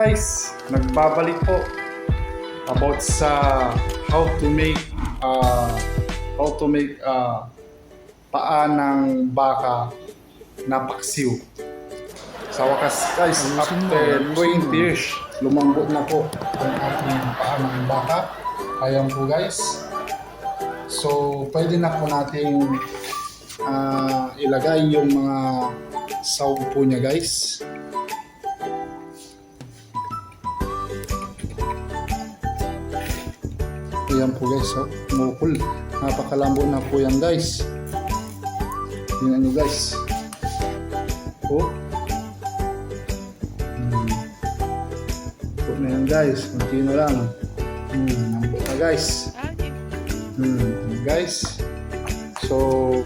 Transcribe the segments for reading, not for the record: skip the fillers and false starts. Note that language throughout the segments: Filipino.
Guys, nagbabalik po about sa how to make paa ng baka na paksiw. Sa wakas guys, after 20 years, lumambot na po ang ating paa ng baka. Ayan po guys. So, pwede na po nating ilagay yung mga sahog po niya guys. Ayan po guys, mukul. Napakalambo na po yan guys. Tingnan nyo guys. Oh. Na yan guys, kunti na lang. Lambo na guys. Guys. So,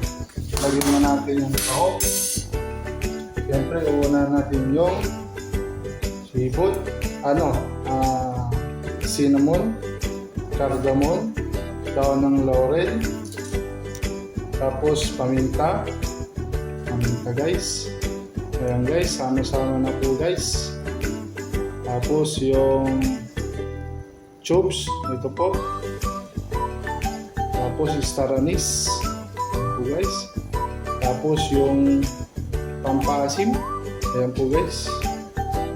lagyan na natin yung sahog. Siyempre, uuna natin yung sibot. Cinnamon, cardamom, daon ng laurel, tapos paminta guys. Ayan guys, sama-sama na po guys. Tapos yung chives, ito po. Tapos star anise, ito guys. Tapos yung pampaasim, ayan po guys.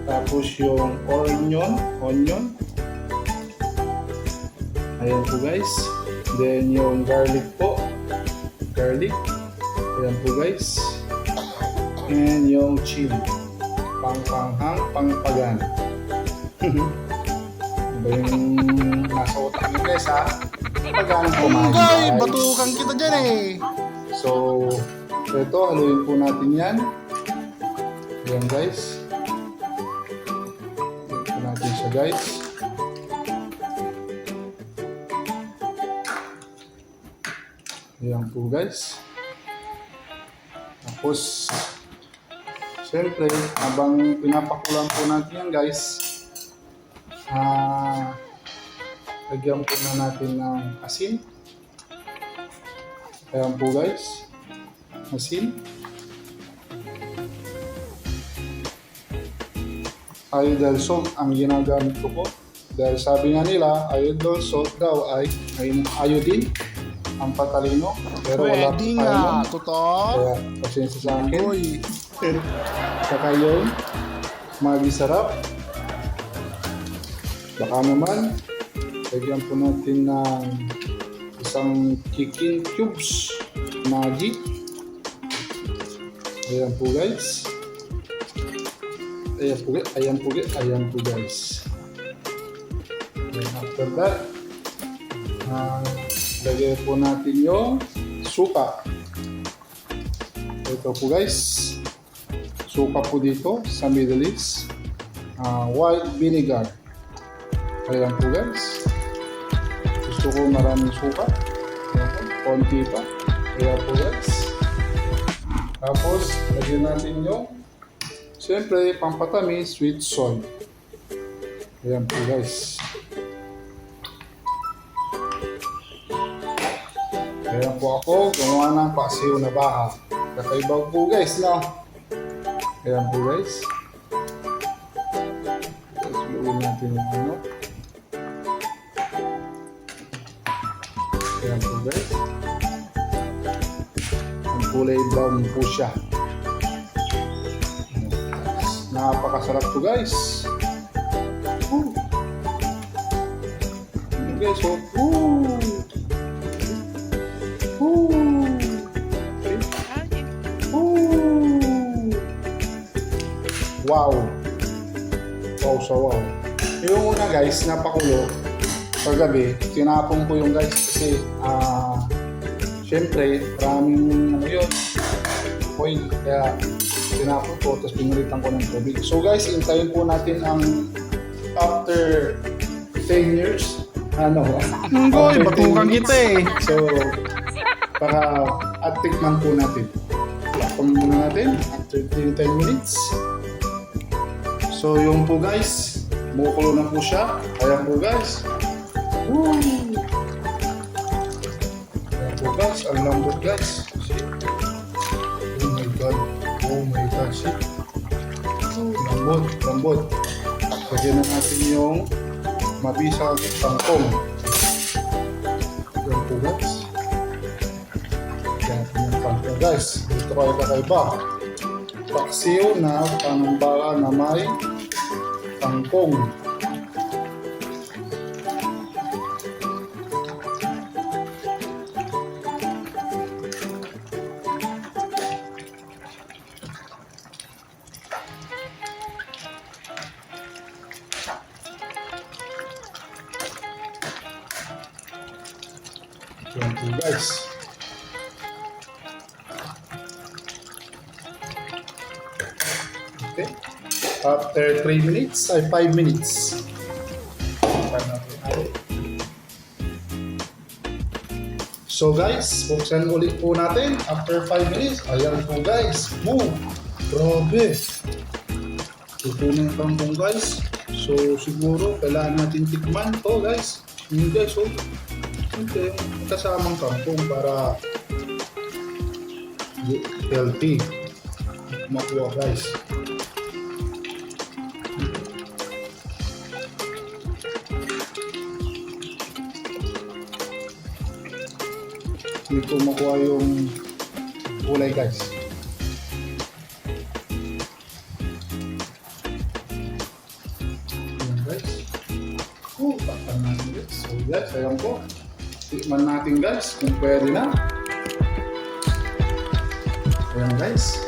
Tapos yung onion, ayan po guys. Then yung garlic po, ayan po guys. And yung chili, pangpanghang, pangpagan. Iba yung nasa utak nyo guys ha. Paganang kumain guys. Batukan kita dyan eh. So, ito, haluin po natin yan. Ayan guys. Haluin po natin siya guys. Ayan po guys. Tapos, siyempre, habang pinapakulan po natin yan guys, lagyan po na natin ng asin. Ayan po guys, asin. Iodine salt ang ginagamit ko po. Dahil sabi nga nila, iodine salt daw ay iodine ang patalino. Pero wala Pwede pa nga, yun. totoo. Kaya pasensya sa akin. Uy. Saka yun, magisarap. Baka naman, lagyan po natin ng isang chicken cubes Maggi. Ayan po guys. Ayan po guys. And after that, lagyan po natin yung suka. Ito po guys. Suka po dito sa Middle East. White vinegar. Ayan po guys. Gusto ko maraming suka. Konti pa. Ayan po guys. Tapos, lagyan natin yung siyempre, pampatamis, sweet soy. Ayan po guys. Ayan po ako, gumawa ng paksiw na baka. Kakaiba po guys, no? Ayan po guys. Tapos, luwin natin yung ano. Ayan po guys. Ang kulay brown po siya. Napakasarap po guys. Okay, so wow. Wow sa wow. Yung una guys, napakulo paggabi, tinapon ko yung guys kasi syempre, maraming yun, oil, kaya tinapon ko, tapos pinulitan ko ng tubig. So guys, intayin po natin ang after 10 years, Boy, batukan kita eh. So, para at-tikman po natin. Lakpan muna natin after 10 minutes. So, yung po guys, mukulo na po siya. Ayan po guys. Woo! Ayan po guys, ang lambot guys. See? Oh my god, see? Lambot. Lagyan na natin yung mabisang kangkong. Yan po guys. Yan yung kangkong guys. Ito kayo kakaiba. Paksiw na panambaka na may kangkong. Yan po guys. Okay. After 3 minutes, ay 5 minutes. So guys, buksan ulit po natin after 5 minutes. Ayan po guys. Boom! Grabe! Ito na yung kangkong guys. So siguro kailangan natin tikman to guys. Yun guys, oh. Ito yung kasamang kangkong para healthy. Makuha guys. Hindi ko makuha yung kulay guys. Ayan guys. Takpan natin guys. So guys, ayan po. Tikman natin guys kung pwede na. Ayan guys.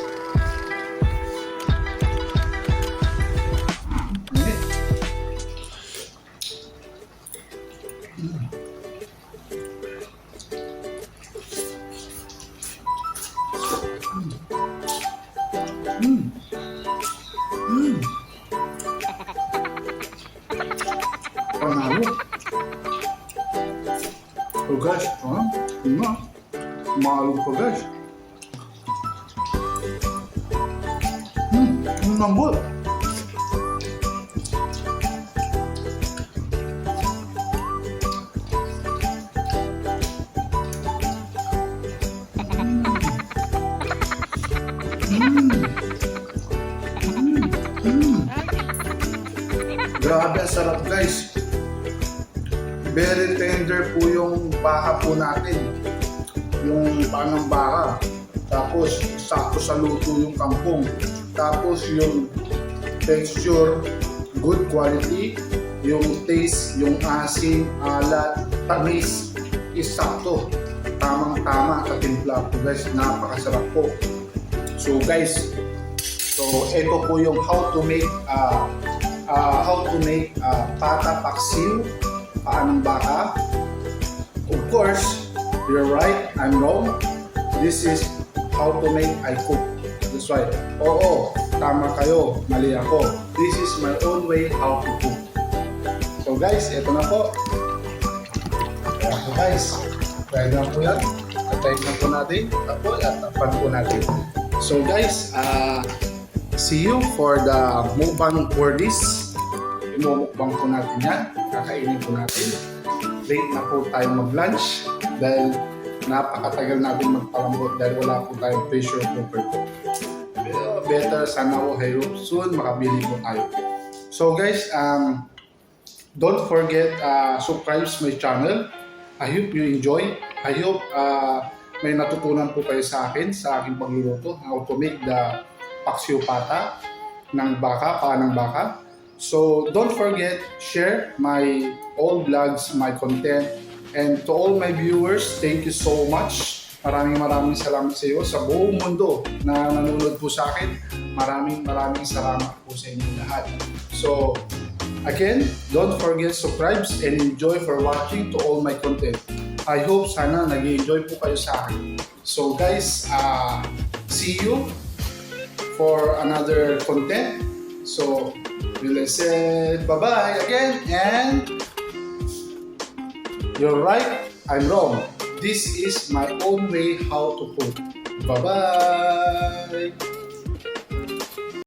Panalo. So guys, malog pa guys. Ang lambot. Grabe, ang sarap guys. Very tender po yung baka po natin. Yung panang baka. Tapos, sakto sa luto yung kangkong. Tapos, yung texture, good quality. Yung taste, yung asin, alat, tamis, is sakto. Tamang-tama sa timpla po guys. Napakasarap po. So guys, ito po yung how to make pata paksiw, paanong baka. Of course, you're right, I'm wrong. This is how to make I cook. That's right. Oo, tama kayo, mali ako. This is my own way how to cook. So guys, ito na po. Ayan po guys. Try na po yan. At-try na po natin. Tapos at-tapan po natin. So guys, see you for the mukbang for this. Imumukbang po natin yan. Kakainin po natin. Late na po tayo mag-lunch dahil napakatagal natin magpalambot dahil wala po tayong pressure cooker po. Better sana po, I hope soon makabili po tayo. So guys, don't forget subscribe my channel. I hope you enjoy. I hope may natutunan po kayo sa akin sa aking pagluluto. How to make the paksiw pata ng baka, paanang baka. So don't forget, share my old vlogs, my content. And to all my viewers, thank you so much. Maraming salamat sa iyo sa buong mundo na nanonood po sa akin. Maraming salamat po sa inyo lahat. So again, don't forget subscribe and enjoy for watching to all my content. I hope sana nag-enjoy po kayo sa akin. So guys, see you for another content. So we'll say bye-bye again, and you're right, I'm wrong. This is my own way how to cook. Bye-bye!